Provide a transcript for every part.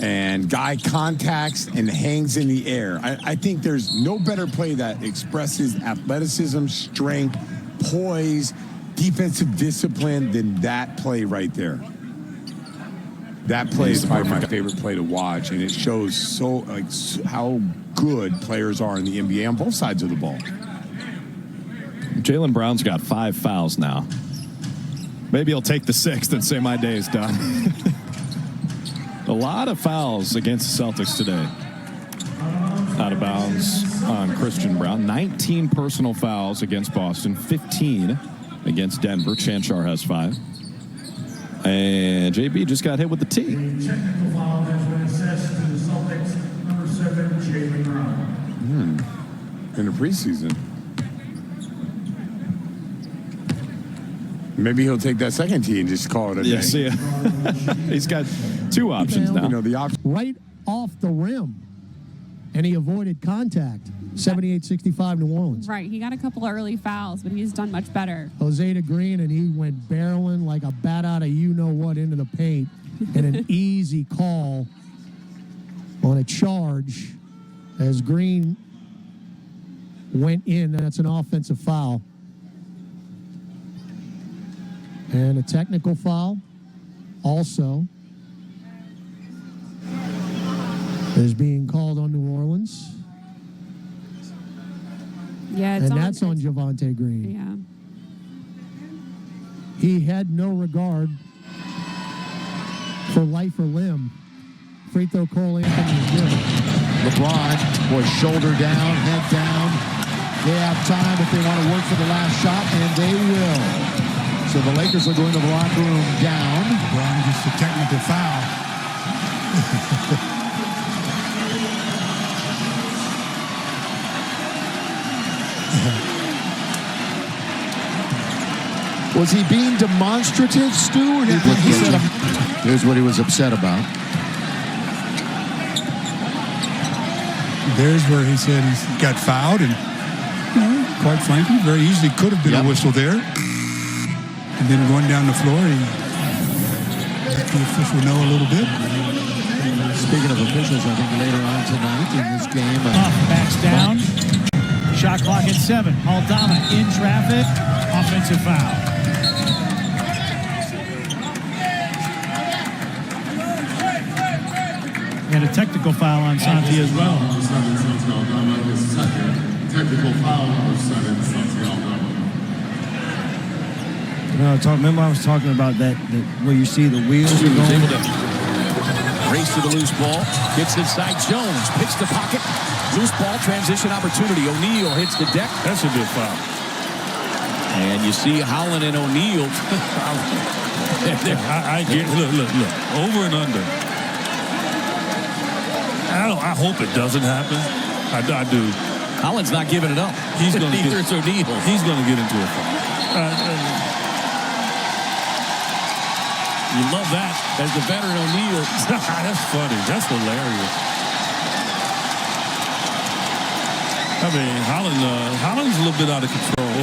and guy contacts and hangs in the air. I think there's no better play that expresses athleticism, strength, poise, defensive discipline than that play right there. That play is probably my favorite play to watch, and it shows how good players are in the NBA on both sides of the ball. Jaylen Brown's got 5 fouls now. Maybe he'll take the 6th and say my day is done. A lot of fouls against the Celtics today. Out of bounds on Christian Brown. 19 personal fouls against Boston, 15 against Denver. Chanchar has 5. And JB just got hit with the T. Technical foul has been assessed to the Celtics, number 7, Jaylen Brown. In the preseason. Maybe he'll take that second tee and just call it a day. See ya. He's got 2 options now. You know, the option right off the rim, and he avoided contact. 78-65 New Orleans. Right. He got a couple of early fouls, but he's done much better. Jose Green, and he went barreling like a bat out of you-know-what into the paint. And an easy call on a charge as Green went in. That's an offensive foul. And a technical foul also is being called on New Orleans. Yeah, and that's on Javonte Green. Yeah. He had no regard for life or limb. Free throw Cole Anthony is good. LeBron was shoulder down, head down. They have time if they want to work for the last shot, and they will. So the Lakers are going to the locker room down. LeBron gets the technical foul. Was he being demonstrative, Stu? Or here's what he was upset about. There's where he said he got fouled, and quite frankly, very easily could have been a whistle there. And then going down the floor, he let the official know a little bit. Speaking of officials, I think later on tonight in this game. Backs down. Shot clock at 7. Aldama in traffic. Offensive foul. And a technical foul on Santi as well. Technical foul number 7, Santi Aldama. Remember I was talking about that where you see the wheels He was going. able to race to the loose ball. Gets inside Jones. Picks the pocket. Loose ball transition opportunity. O'Neal hits the deck. That's a good foul. And you see Holland and O'Neal. I get look. Over and under. I hope it doesn't happen. I do. Holland's not giving it up. He's going to Neither is O'Neal. He's going to get into a foul. You love that as the veteran O'Neal. That's funny. That's hilarious. I mean, Holland's a little bit out of control.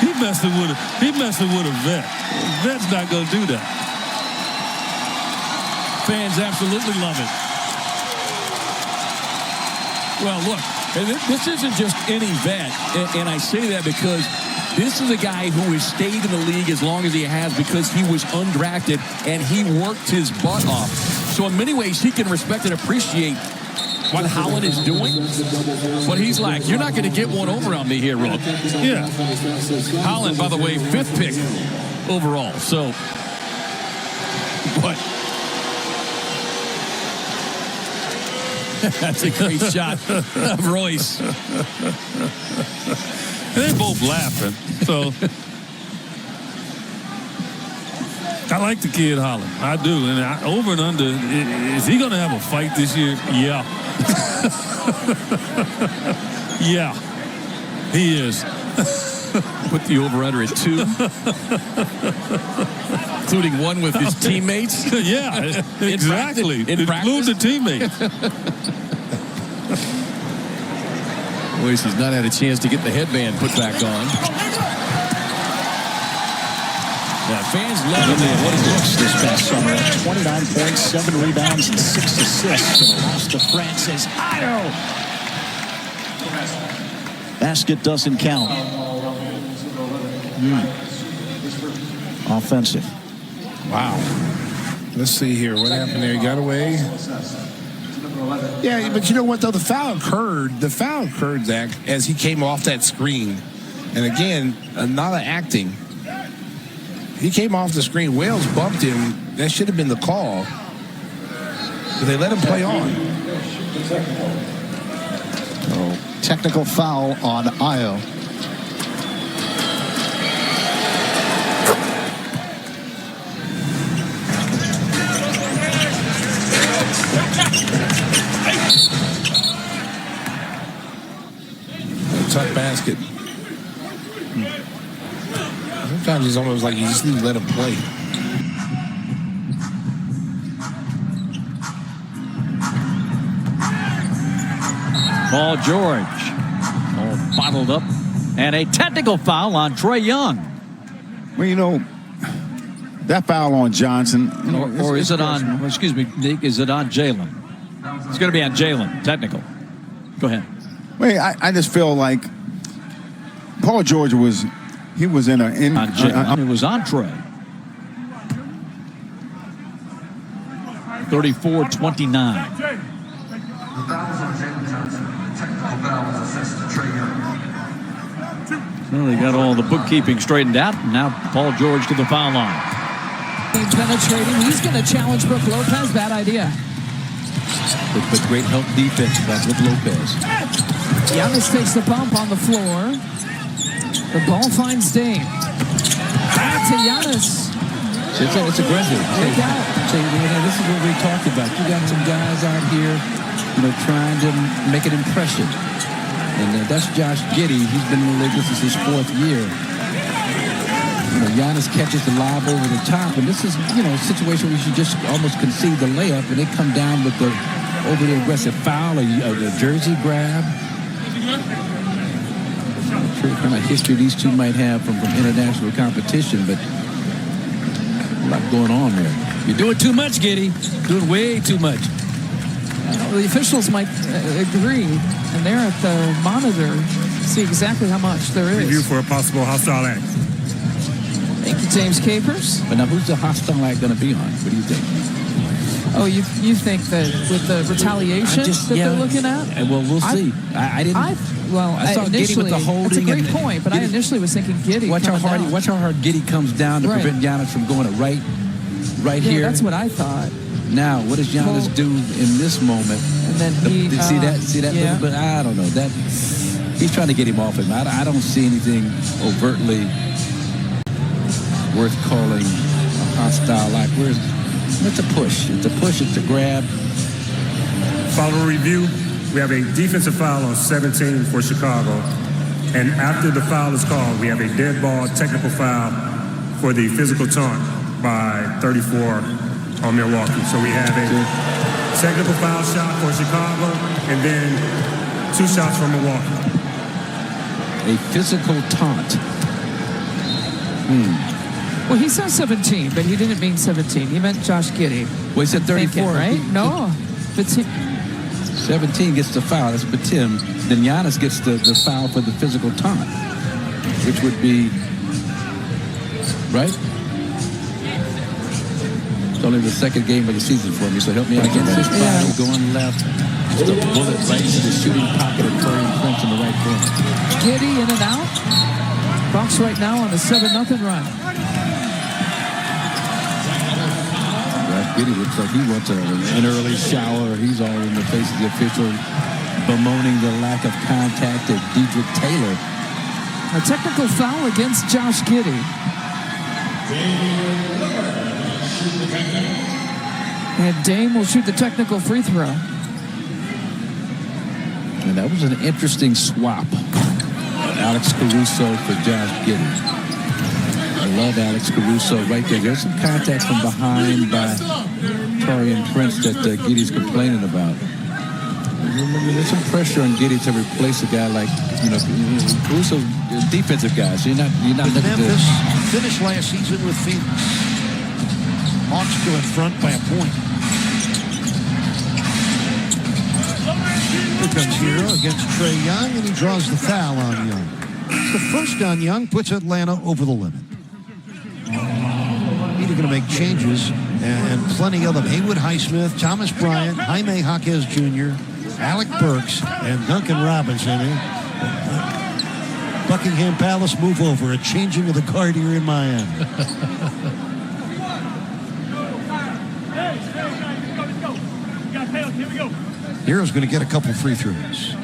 He messing with a vet. Vet's not going to do that. Fans absolutely love it. Well, look, this isn't just any vet, and I say that because this is a guy who has stayed in the league as long as he has because he was undrafted and he worked his butt off. So in many ways, he can respect and appreciate what Holland is doing. But he's like, you're not going to get one over on me here, Rook. Yeah. Holland, by the way, 5th pick overall. So, what? That's a great shot of Royce. They're both laughing. So I like the kid Holland. I do. And over and under, is he going to have a fight this year? Yeah. Yeah. He is. Put the over-under at 2. Including one with his teammates. Yeah, exactly. Include the teammates. Royce has not had a chance to get the headband put back on. Yeah, fans love him. What he looks this past summer. 29 points, 7 rebounds, and 6 assists. And a loss to Francis Ayo. Basket doesn't count. Offensive. Wow. Let's see here. What happened there? He got away. Yeah, but you know what, though? The foul occurred, Zach, as he came off that screen. And again, not acting. He came off the screen. Wales bumped him. That should have been the call. But they let him play on. Oh, technical foul on Ayo. Tough basket. Sometimes it's almost like you just need to let him play. Paul George. All bottled up. And a technical foul on Trae Young. Well, you know, that foul on Johnson. You know, Or is it on, excuse me, Nick, is it on Jalen? It's going to be on Jalen, technical. Go ahead. Wait, I just feel like Paul George was in a... On Jalen. It was on Trae. 34-29. Well, they got all the bookkeeping straightened out. And now Paul George to the foul line. Penetrating. He's going to challenge Brook Lopez. Bad idea. But great help defense by Brook Lopez. Giannis takes the bump on the floor. The ball finds Dame. Back to Giannis. It's aggressive. This is what we talked about. You got some guys out here, trying to make an impression. And that's Josh Giddey. He's been in the league. This is his 4th year. Giannis catches the lob over the top. And this is, a situation where you should just almost concede the layup. And they come down with the overly aggressive foul, a jersey grab. I'm not sure what kind of history these two might have from international competition, but a lot going on there. You're doing too much, Giddey. Doing way too much. The officials might agree, and they're at the monitor to see exactly how much there is. Review for a possible hostile act. Thank you, James Capers. But now, who's the hostile act going to be on? What do you think? Oh, you think that with the retaliation they're looking at? Well, we'll see. I saw Giddey with the holding. That's a great point, but I initially was thinking Giddey. Watch how hard Giddey comes down to prevent Giannis from going to right here. That's what I thought. Now, what does Giannis do in this moment? And then he see that little bit. I don't know that he's trying to get him off him. I don't see anything overtly worth calling a hostile act. It's a push. It's a push. It's a grab. Following review, we have a defensive foul on 17 for Chicago. And after the foul is called, we have a dead ball technical foul for the physical taunt by 34 on Milwaukee. So we have a technical foul shot for Chicago and then 2 shots from Milwaukee. A physical taunt. Well, he said 17, but he didn't mean 17. He meant Josh Giddey. Well, he said 34, right? No. 17 gets the foul. That's Batim. Then Giannis gets the foul for the physical taunt, which would be, right? It's only the 2nd game of the season for me, so help me out against this foul. Going left. Just a bullet right into the shooting pocket of Curry Prince in the right corner. Giddey in and out. Bucks right now on the 7-0 run. Giddey looks like he wants an early shower. He's all in the face of the official, bemoaning the lack of contact of Dedrick Taylor. A technical foul against Josh Giddey. And Dame will shoot the technical free throw. And that was an interesting swap. Alex Caruso for Josh Giddey. I love Alex Caruso right there. There's some contact from behind by Taurean Prince that Giddey's complaining about. there's some pressure on Giddey to replace a guy like, Caruso, defensive guy. So you're not looking Memphis finished last season with Phoenix. Hawks go in front by a point. Here comes Hero against Trae Young, and he draws the foul on Young. The first on Young puts Atlanta over the limit. Either going to make changes, and plenty of them. Haywood Highsmith, Thomas Bryant, Jaime Jaquez Jr., Alec Burks, and Duncan Robinson. Buckingham Palace move over. A changing of the guard here in Miami. Hero's going to get a couple free throws.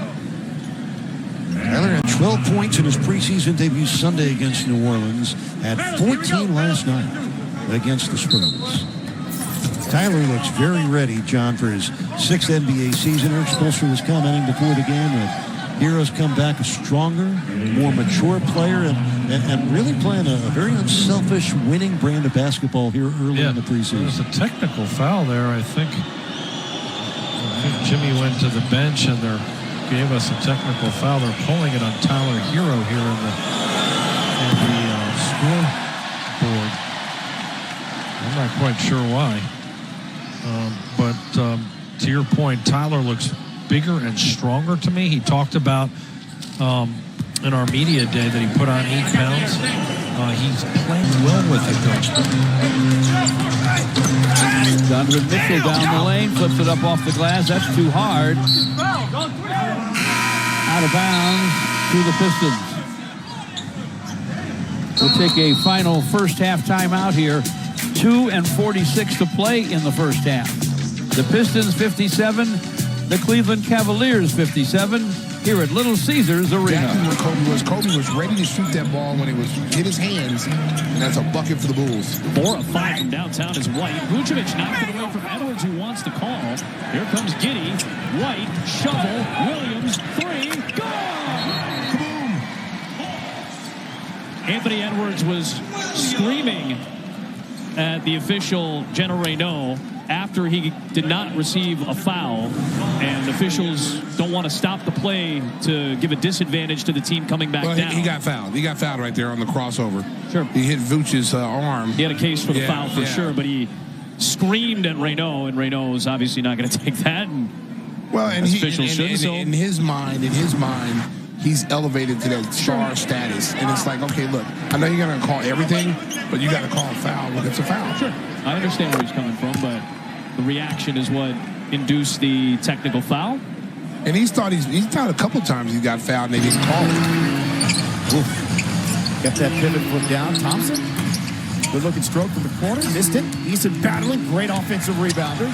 Tyler had 12 points in his preseason debut Sunday against New Orleans. Had 14 last night against the Spurs. Tyler looks very ready, John, for his 6th NBA season. Eric Spoelstra was commenting before the game that Hero's come back a stronger, more mature player, and really playing a very unselfish, winning brand of basketball here early in the preseason. There's a technical foul there, I think. Jimmy went to the bench and they gave us a technical foul. They're pulling it on Tyler Hero here in the scoreboard. I'm not quite sure why. But to your point, Tyler looks bigger and stronger to me. He talked about in our media day that he put on 8 pounds. He's playing well with it, though. Donovan Mitchell down the lane, flips it up off the glass. That's too hard. Out of bounds to the Pistons. We'll take a final first half timeout here. 2:46 to play in the first half. The Pistons 57, the Cleveland Cavaliers 57 here at Little Caesars Arena. Exactly where Kobe was. Kobe was ready to shoot that ball when it was in his hands, and that's a bucket for the Bulls. 4 of 5 from downtown is White. Vucevic knocked it away from Edwards, who wants the call. Here comes Giddey. White, shovel, Williams, 3, gone! Kaboom! Anthony Edwards was screaming at the official, Jenna Reynaud, after he did not receive a foul, and officials don't want to stop the play to give a disadvantage to the team coming back down. He got fouled. He got fouled right there on the crossover. Sure. He hit Vooch's arm. He had a case for the foul for sure, but he screamed at Reynaud, and Reynaud is obviously not going to take that. And officials should. In his mind, he's elevated to that star status. And it's like, okay, look, I know you're going to call everything, but you got to call a foul when it's a foul. Sure. I understand where he's coming from, but the reaction is what induced the technical foul. And he's thought a couple times he got fouled and they didn't call it. Got that pivot foot down. Thompson, good looking stroke from the corner. Missed it. Easton battling. Great offensive rebounder.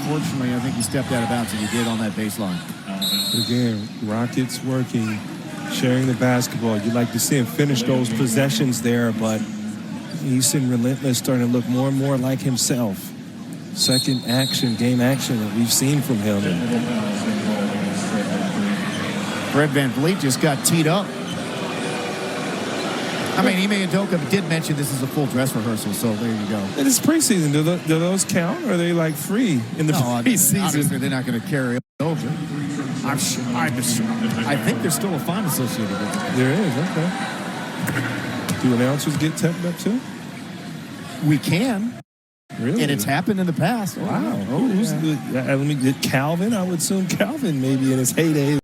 Unfortunately, I think he stepped out of bounds and he did on that baseline. Again, Rockets working, sharing the basketball. You like to see him finish those possessions there, but Easton relentless, starting to look more and more like himself. Second action, game action that we've seen from him. Fred VanVleet just got teed up. I mean, Ime Udoka did mention this is a full dress rehearsal, so there you go. It is preseason. Do those count, or are they like free in the preseason? Obviously, they're not going to carry over. I think there's still a fine associated with it. There is, okay. Do announcers get teched up too? We can. Really? And it's happened in the past. Wow. Who's let me get Calvin? I would assume Calvin maybe in his heyday